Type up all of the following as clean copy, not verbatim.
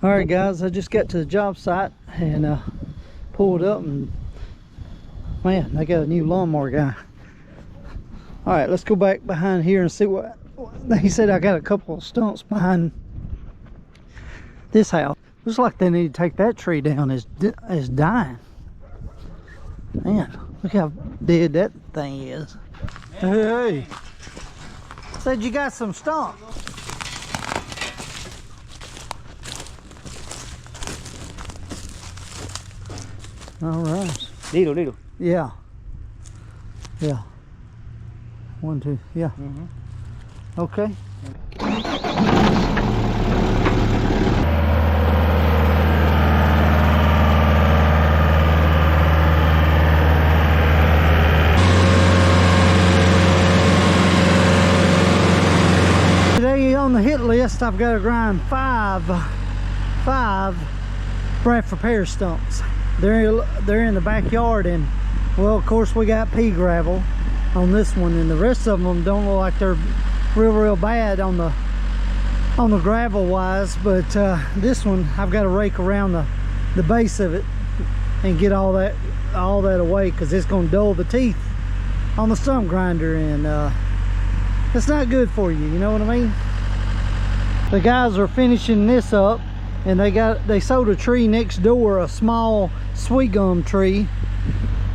All right, guys, I just got to the job site and pulled up, and man, they got a new lawnmower guy. All right, let's go back behind here and see what he said. I got a couple of stumps behind this house. Looks like they need to take that tree down. It's dying. Man, look how dead that thing is. Hey, said you got some stumps. All right. Little. Yeah. Yeah. 1, 2. Yeah. Okay. Today on the hit list, I've got to grind five Bradford Pear stumps. They're in the backyard, and well, of course, we got pea gravel on this one, and the rest of them don't look like they're real bad on the gravel wise, but this one I've got to rake around the base of it and get all that away, because it's going to dull the teeth on the stump grinder, and it's not good for you, you know what I mean? The guys are finishing this up, and they sold a tree next door, a small sweet gum tree,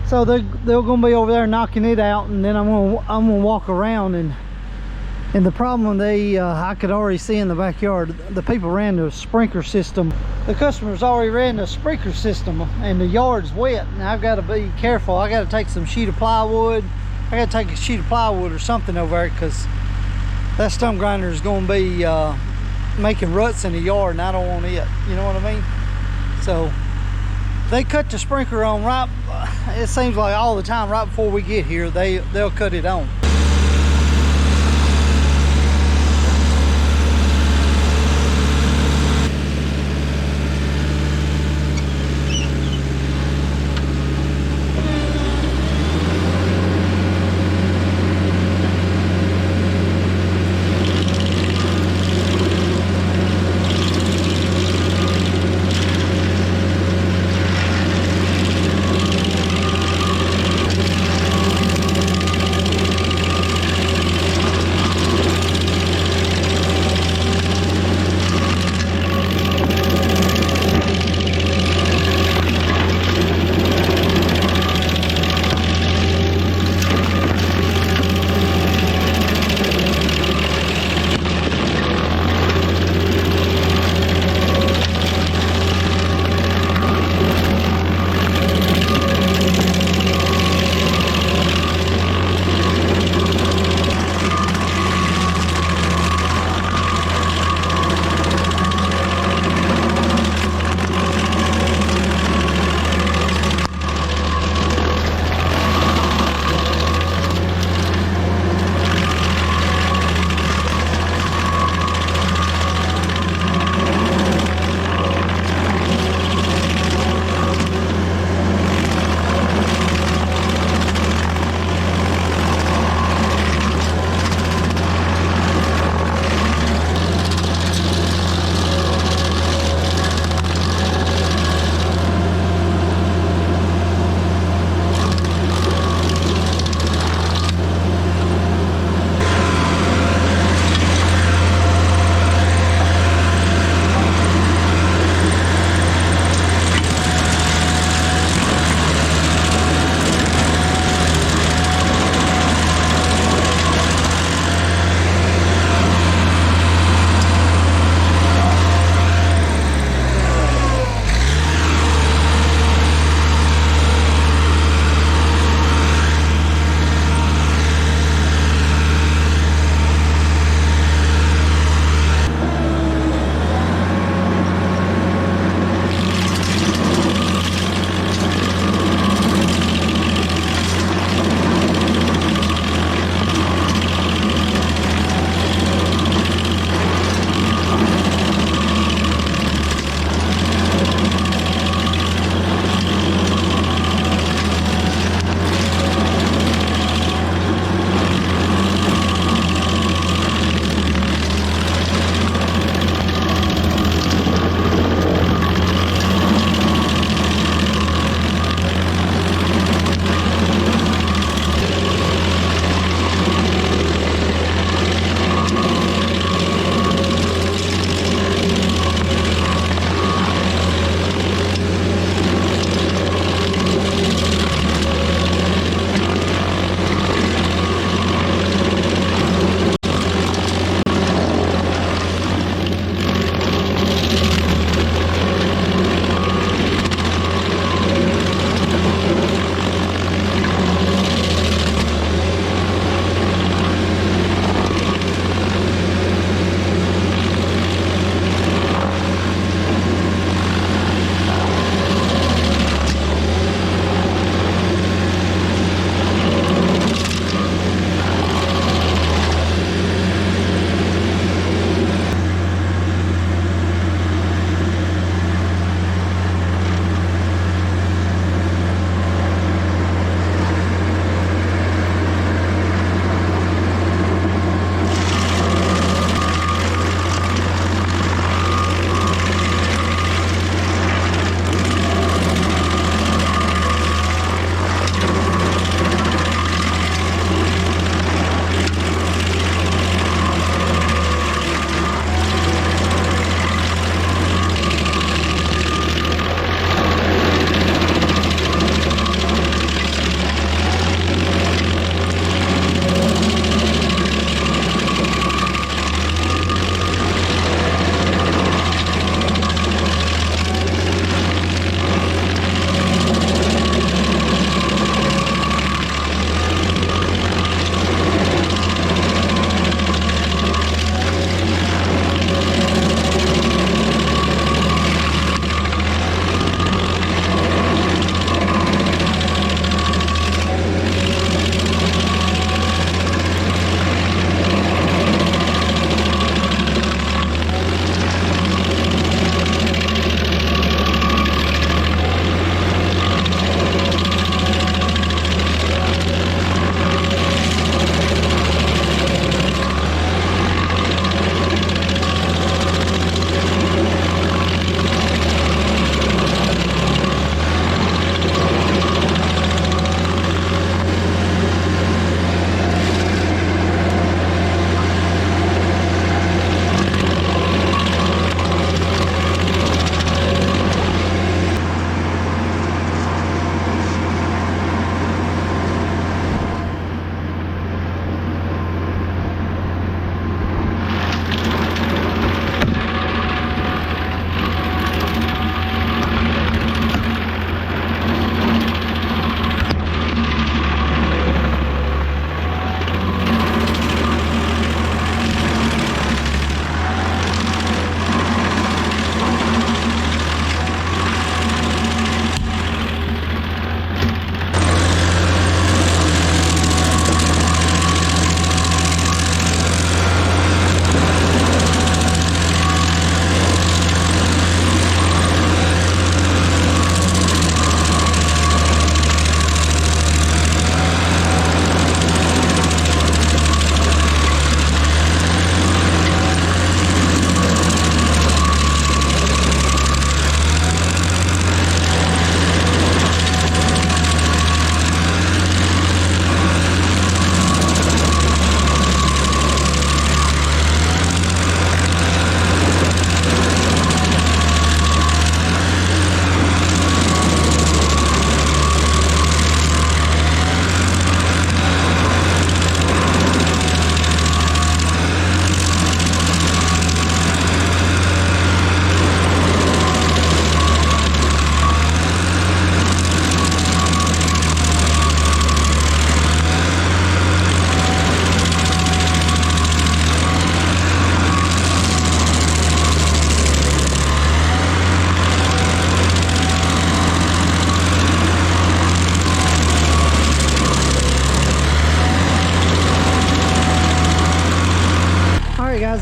so they're gonna be over there knocking it out, and then I'm gonna walk around, and the problem I could already see in the backyard, the people ran the sprinkler system. The customers already ran the sprinkler system, and the yard's wet, and I've got to be careful. I got to take some sheet of plywood. I got to take a sheet of plywood or something over there, because that stump grinder is going to be making ruts in the yard, and I don't want it, you know what I mean? So they cut the sprinkler on right, it seems like all the time right before we get here, they'll cut it on.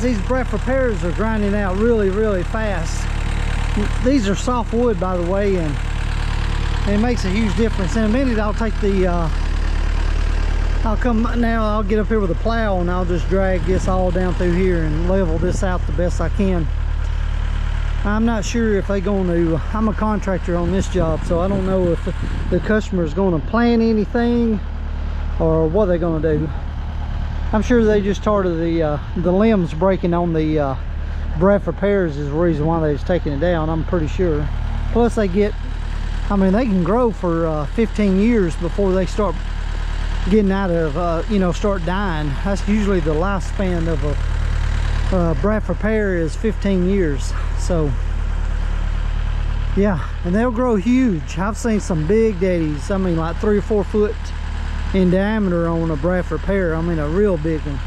these Bradford pears are grinding out really, really fast. These are soft wood, by the way, and it makes a huge difference. In a minute, I'll take the, I'll get up here with a plow and I'll just drag this all down through here and level this out the best I can. I'm not sure if they're going to, I'm a contractor on this job, so I don't know if the customer is going to plant anything or what they're going to do. I'm sure they just started the limbs breaking on the Bradford pears is the reason why they're just taking it down. I'm pretty sure. Plus they get, I mean, they can grow for 15 years before they start getting out of, you know, start dying. That's usually the lifespan of a Bradford pear is 15 years. So yeah, and they'll grow huge. I've seen some big daddies, I mean like 3 or 4 foot in diameter on a Bradford pear. I mean a real big one.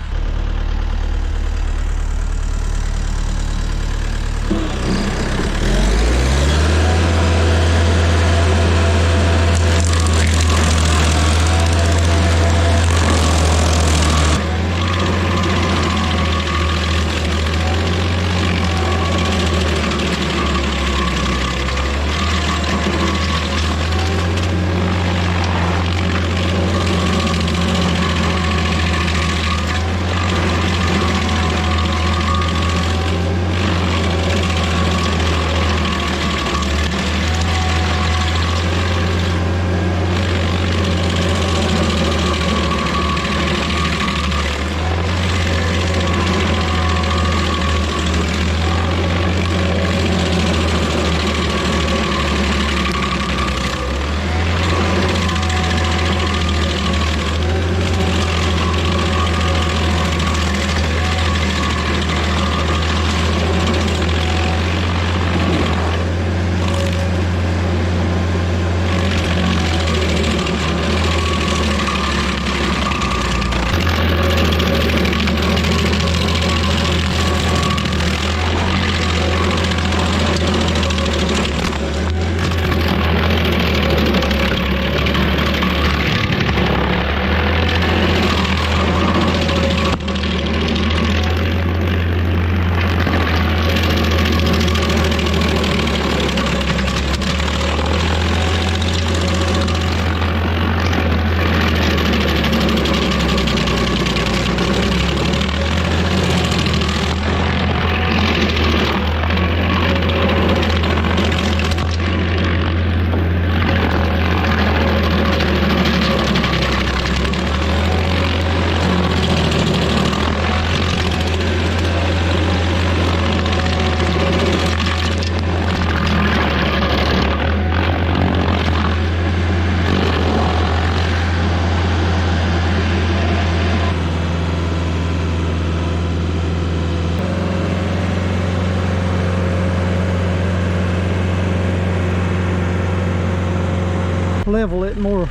Level it more,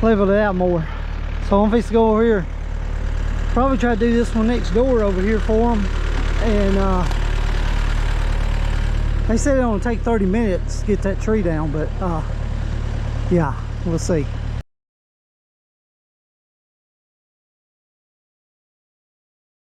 level it out more. So I'm fixing to go over here, probably try to do this one next door over here for them. And they said it only take 30 minutes to get that tree down, but yeah, we'll see.